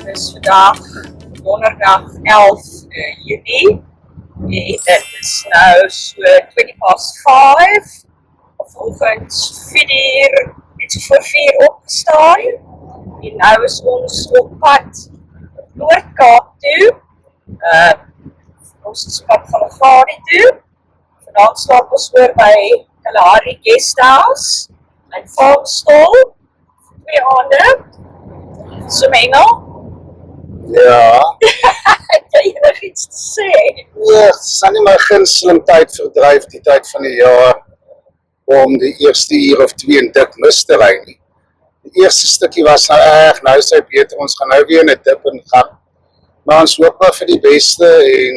Dis vandag donderdag 11 Junie en dit is nou so 5:20. Volgens 4 iets voor 4 opgestaan en nou is ons op pad Noord-Kaap toe. Ons is pad van Gari toe. Vandaan slaap ons oor by Kalahari Guesthouse en Farmstall vir 2 aande. So Mengel? Ja. Het jy nog iets te sê? Ja, het is nie my gunsteling tyd verdryf, die tyd van die jaar, om die eerste uur of 2 in dik mis te ry nie. Die eerste stukkie was nou erg, nou is hy beter, ons gaan nou weer in 'n dip in gang. Maar ons hoop maar vir die beste en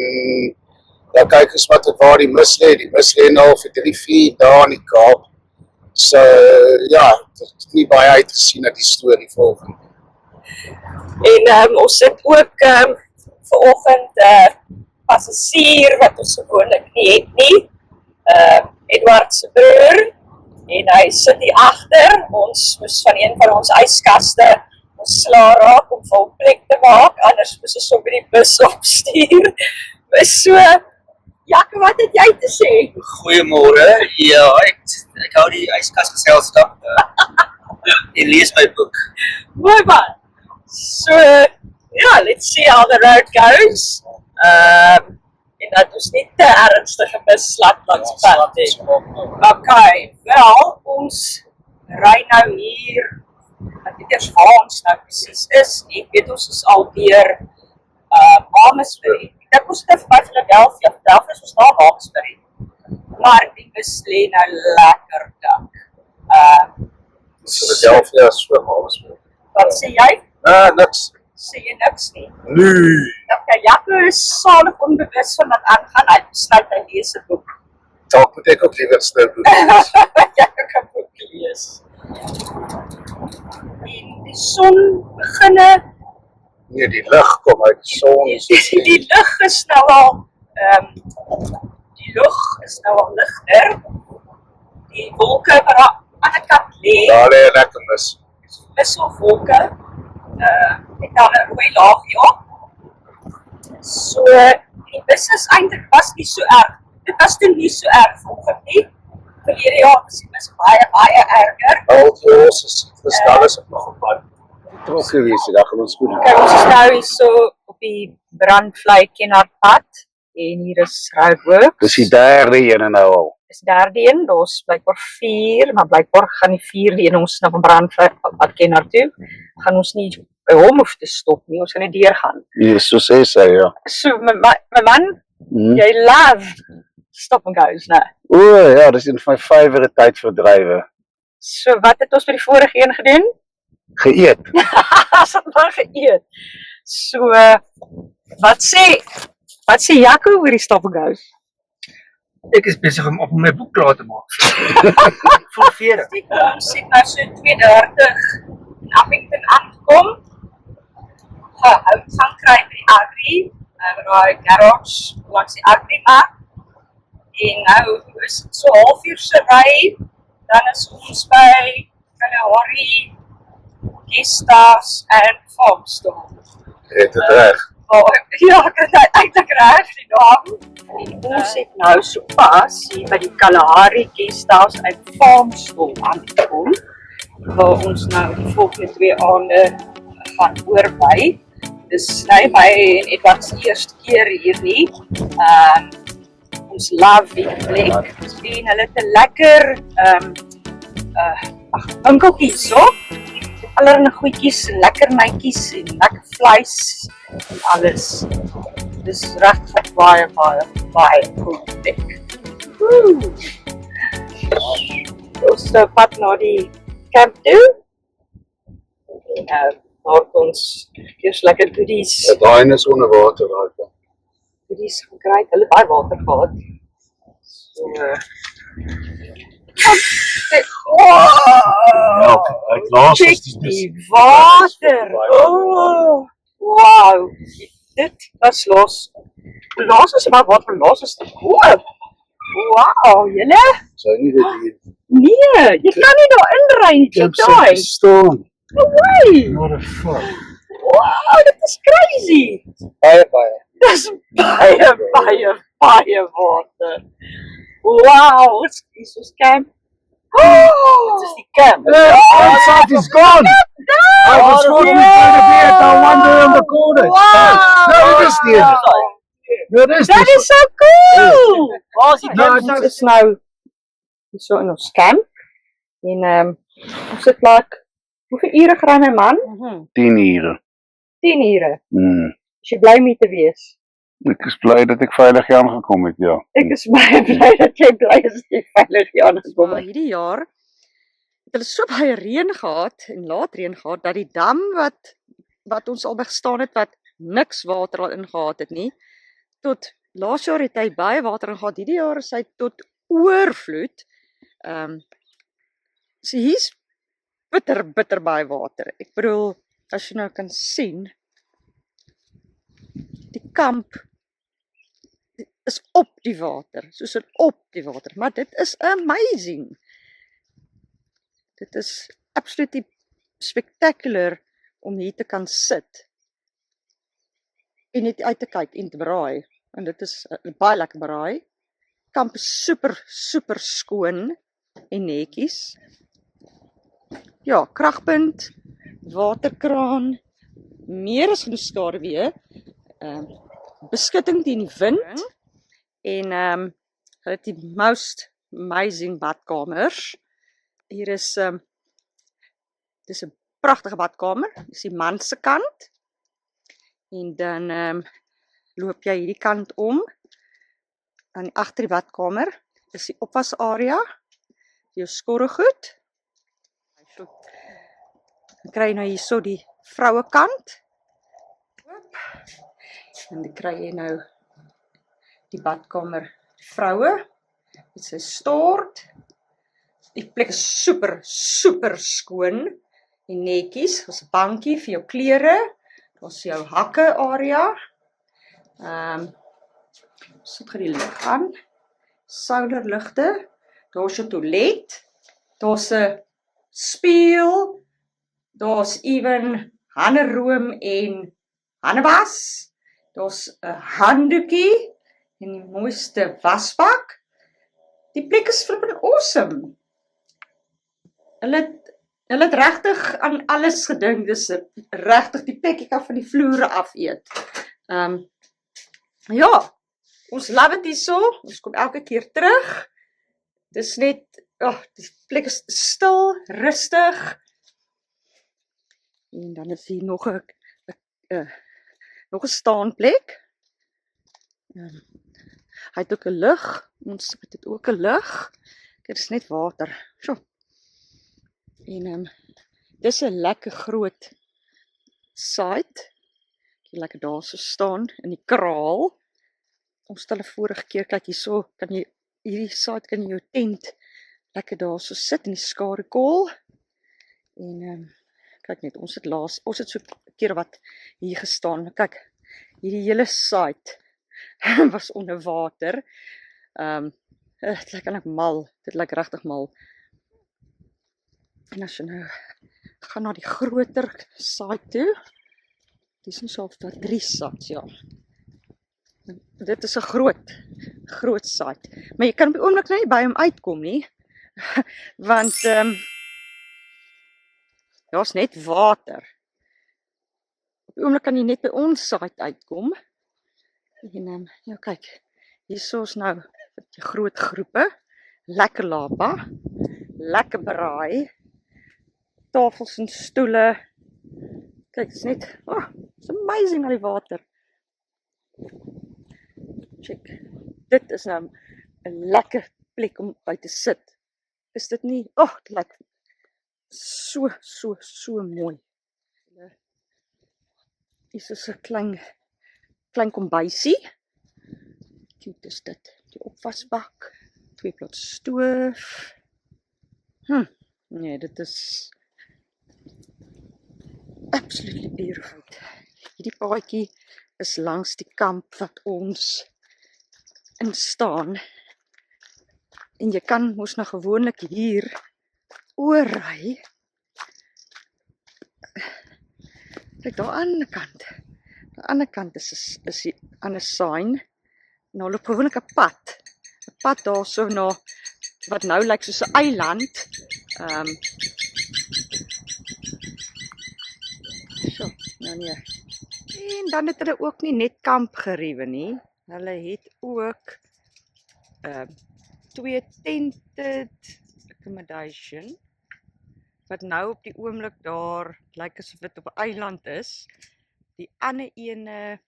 dan kyk ons wat het waar die mis lê. Die mis lê nou vir 3-4 dae in die Kaap. So ja, het is nie baie uitgesien na die storie volgende. En ons sit ook vanoggend passasier wat ons gewoonlik nie het nie. Edward se broer en hy sit hier agter. Ons moes van een van ons yskaste ons sla raak om vol plek te maak, anders moes ons op die bus opstuur. So, Jaco, wat het jy te sê? Goeiemôre. Ja, ek hou die yskas geselskap en lees my boek. Mooi man. So, yeah, let's see how the road goes. En dat ons nie te ernstige misslag langs pad het. Okay, wel, ons ry nou hier, ek weet eers waar ons nou precies is, ek weet ons is al deur Amersfoort. Ek dink ons het by Philadelphia, is ons daar Amersfoort. Maar die bus lê nou lekker dik. Philadelphia is vir Amersfoort. Wat sê jy? Niks. Sê jy niks nie? Nee. Okay, Jaco is salig onbewus van wat aangaan, hy besluit hy lees 'n boek. Dalk moet ek ook liewer stil doen. Jaco kan boek lees. En die son beginne. Nee, die lig kom uit die son. Die lug is nou al, die lug is nou al ligter. Die wolke wat aan die ander kant lê. Daar lê 'n lekker mis. Wisselwolke. Het dan 'n rooi laaggie op. So, die bus is eintlik was nie so erg. Dit was toen nie so erg volgens nie. Verlede jaar was die bus baie erger. Al die ons is gestel is op nog op pad. Trok gewees, daar gaan ons goed. Kijk, ons is nou hier so op die Brandvlei Kenhartpad. En hier is Roadworks. Dis die derde ene nou al. Dis die derde een, daar is blijkbaar 4, maar blijkbaar gaan die 4de een ons na van Brandvlei pad Kenhart toe. Gaan ons nie by hom hoef te stop nie, ons gaan nie deurgaan. Ja, so sê sy, ja. So, my man, jy love stop and goes, né? O, ja, dis een van my favorite tydverdrywe. So, wat het ons by die vorige een gedoen? Geëet. As het maar geëet. So, wat sê Jaco oor die stop and goes? Ek is besig om op my boek klaar te maak. Vol vere. Ons het nou so 2:30 in Appington aangekom. Hout gaan kry by die Agri, by die garage langs die Agri maak. En nou is het so 1/2 uur se ry, dan is ons by Kalahari Guesthouse en Farmstall. Het het reg. Ja, ek het eintlik reg die naam. En ons het nou so pas hier by die Kalahari Guesthouse en Farmstall aangekom, waar ons nou die volgende 2 aande gaan oorbly. Dis nou my en Edward se eerste keer hier nie. Ons love die plek. En hulle het 'n lekker winkeltjies, so. Allerlei goedjies, lekkernytjies en lekker vleis en alles. Dis regtig baie goed plek. Ons is op pad na die camp toe. En maak ons eers lekker goodies. Daai is onder water raak. Goodies gekry, hulle baie water gehad. So Uit laas check is die water. Oh, wow. Dit was los. Los is maar water, los is te koop. Wow, julle? Sou nie dit hier. Nee, jy kan nie daar inry nie. Check daai. Staan. No way. What a fuck. Wow, dit is crazy. Baie. Dis baie water. Wow, hier is ons camp. Dit is die camp. Inside is gone. I was going to be at the wonder in the corner. Wow. No, it is there. No, it is That there. is so cool. Waar is die Nou, camp? Ons is nou so in ons camp en ons het like hoeveel ure gery my man? 10 ure. 10 ure. Hmm. Is jy bly om hier te wees? Ek is bly dat ek veilig hier aangekom het, ja. Ek is baie bly dat jy bly is dat jy veilig hier aangekom Maar het. hierdie jaar het hulle so baie reën gehad en laat reën gehad dat die dam wat ons al gestaan het wat niks water al ingehad het nie, tot laas jaar het hy baie water ingehad. Hierdie jaar is hy tot oorvloed. So hier's bitter baie water. Ek bedoel, as jy nou kan sien, die kamp is op die water, soos in op die water, maar dit is amazing. Dit is absoluut spectacular om hier te kan sit en net uit te kyk en te braai. En dit is baie lekker braai. Kamp is super skoon en netjies. Ja, kragpunt, waterkraan, meer as genoeg skaduwee, beskutting teen die wind en hulle het die most amazing badkamers. Hier is dis 'n pragtige badkamer. Dis die man se kant. En dan loop jy hierdie kant om. Dan agter die badkamer is die opwasarea. Jou skorregoed. Dan kry jy nou hierso die vrouekant. En dan kry jy nou die badkamer die vroue. Dit is 'n stort. Die plek is super skoon en netjies. Daar's 'n bankie vir jou klere. Daar's jou hakke area. Sit gou die lig aan. Solarligte. Daar's 'n toilet. Daar's 'n spieël. Daar's ewen handeroom en handewas. Daar's 'n handdoekie en die mooiste wasbak. Die plek is flippin' awesome. Hulle het regtig aan alles gedink. Dis regtig die plek jy kan van die vloere af eet. Ja, ons love dit hierso. Ons kom elke keer terug. Dis net, die plek is stil, rustig. En dan is hier nog 'n staanplek. Hy het ook 'n lug. Ons het ook 'n lug. Dit is net water. So. En dis 'n lekker groot site. Jy lekker daar so staan in die kraal. Ons het hulle vorige keer kyk hierso, kan jy hierdie site kan jy jou tent lekker daar so sit in die skadukool. En kyk net, ons het so 'n keer wat hier gestaan. Kyk, hierdie hele site was onder water. Dit lyk eintlik mal. Dit lyk regtig mal. En as jy nou gaan na die groter site toe, dis nie so dat 3 sites, ja. Dit is 'n groot site. Maar jy kan op die oomblik nou nie by hom uitkom nie, want daar's net water. Op die oomblik kan jy net by ons site uitkom. En ja, kyk, hierso is nou die groot groepe, lekker lapa, lekker braai, tafels en stoele. Kyk, dit is net, it's amazing al die water. Check, dit is nou 'n lekker plek om by te sit. Is dit nie, dit lyk so mooi. Hier is 'n klein kombuisie. Cute is dit. Die opwasbak, 2 plot stoof. Nee, dit is absolutely beautiful. Hierdie paadjie is langs die kamp wat ons instaan. En jy kan mos nou gewoonlik hier oorry. Kyk, daar aan die kant. Aan die ander kant is die ander sign. Nou loop gewoonlik 'n pad. 'n Pad daar so na wat nou lyk soos 'n eiland. So, nou nee. En dan het hulle ook nie net kampgeriewe nie. Hulle het ook 2 tented accommodation wat nou op die oomblik daar lyk asof dit op 'n eiland is. Die ander ene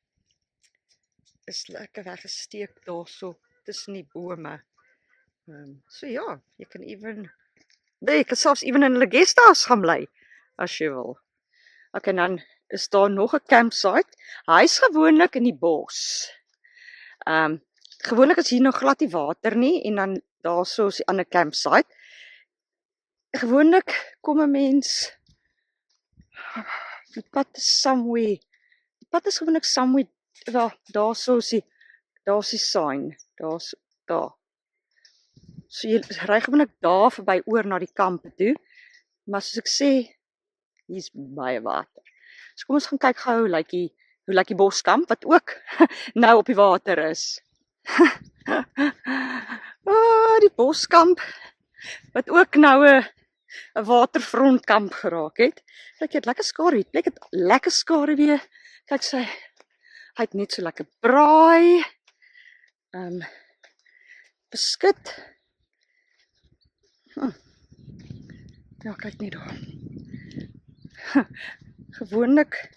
is lekker weggesteek daar so tussen die bome. So ja, jy kan selfs even in hulle guesthouse gaan bly as jy wil. Okay, dan is daar nog 'n campsite. Hy is gewoonlik in die bos. Gewoonlik is hier nog glad nie water nie en dan daarso is die ander campsite. Gewoonlik kom 'n mens die pad is somewhere. Die pad is gewoonlik somewhere wel daarso is die sign. Daar. So jy ry gewoonlik daar verby oor na die kampe toe. Maar soos ek sê, hier's baie water. So kom ons gaan kyk gou hoe lyk die Boskamp wat ook nou op die water is. Die Boskamp wat ook nou 'n waterfrontkamp geraak het. Kyk, jy het lekker skaduwee. Plek het lekker skaduwee. Kyk hy het net so lekker braai. Beskut. Ja, kyk net daar. Gewoonlik,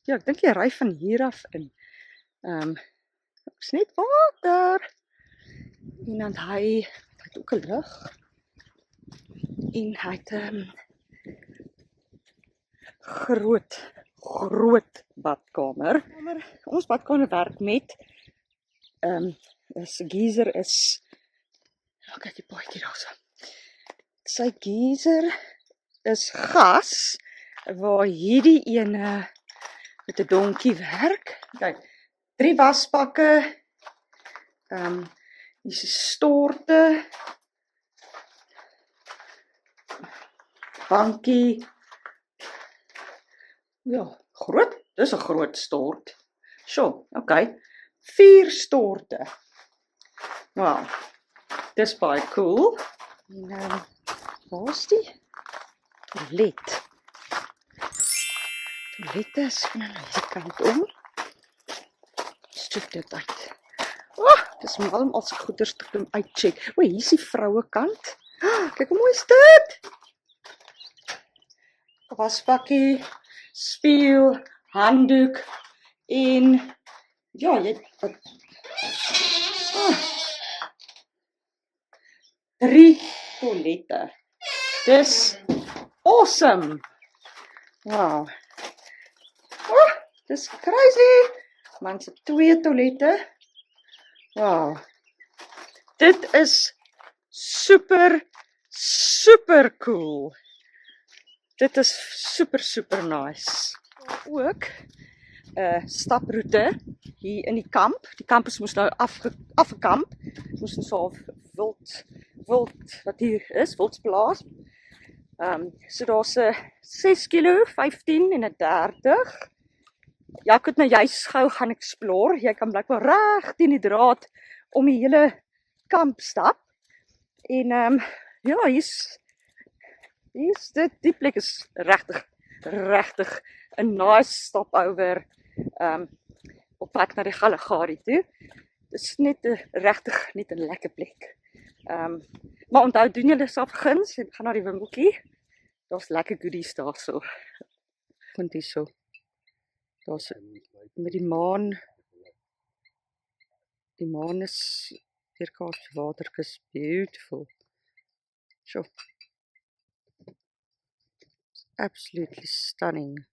ja, ek dink jy ry van hier af in. Is net water. En dan hy het ook 'n lug. En hy het groot badkamer. Ons badkamer werk met sy geyser is kyk die paadjie daarso. Sy geyser is gas waar hierdie ene met 'n donkie werk. Kyk, 3 wasbakke. Hier's 'n storte. Bankie. Ja, groot. Dis 'n groot stort. Sjoe, okay. 4 storte. Wow. Dis baie cool. En waar is die toilet? Toilet is van aan die kant om. Stoef dit uit. Dis malm als goeders te kom uitcheck. O, hier is die vrouekant. Kyk hoe mooi is dit. Wasbakkie, spieël, handdoek en ja, jy wat 3 toilette. Dis awesome. Wow. Dis crazy. Man se 2 toilette. Wow. Dit is super cool. Dit is super nice. Ook 'n staproete hier in die kamp. Die kamp moes nou afgekamp. Moes nou so wild wat hier is, wildsplaas. So daar's 'n 6 kilo, 15 en 'n 30. Ja, ek het nou juis gou gaan explore. Jy kan blykbaar reg teen die draad om die hele kamp stap. En ja, hier's dit. Die plek is regtig 'n nice stopover op pad na die Kalahari toe. Dis net 'n lekker plek. Maar onthou, doen julle self guns en gaan na die winkeltjie. Daar's lekker goodies daarso. Vind hierso. Daar's met die maan. Die maan is deur Kaapse Waterkus beautiful. Sjoe. Absolutely stunning.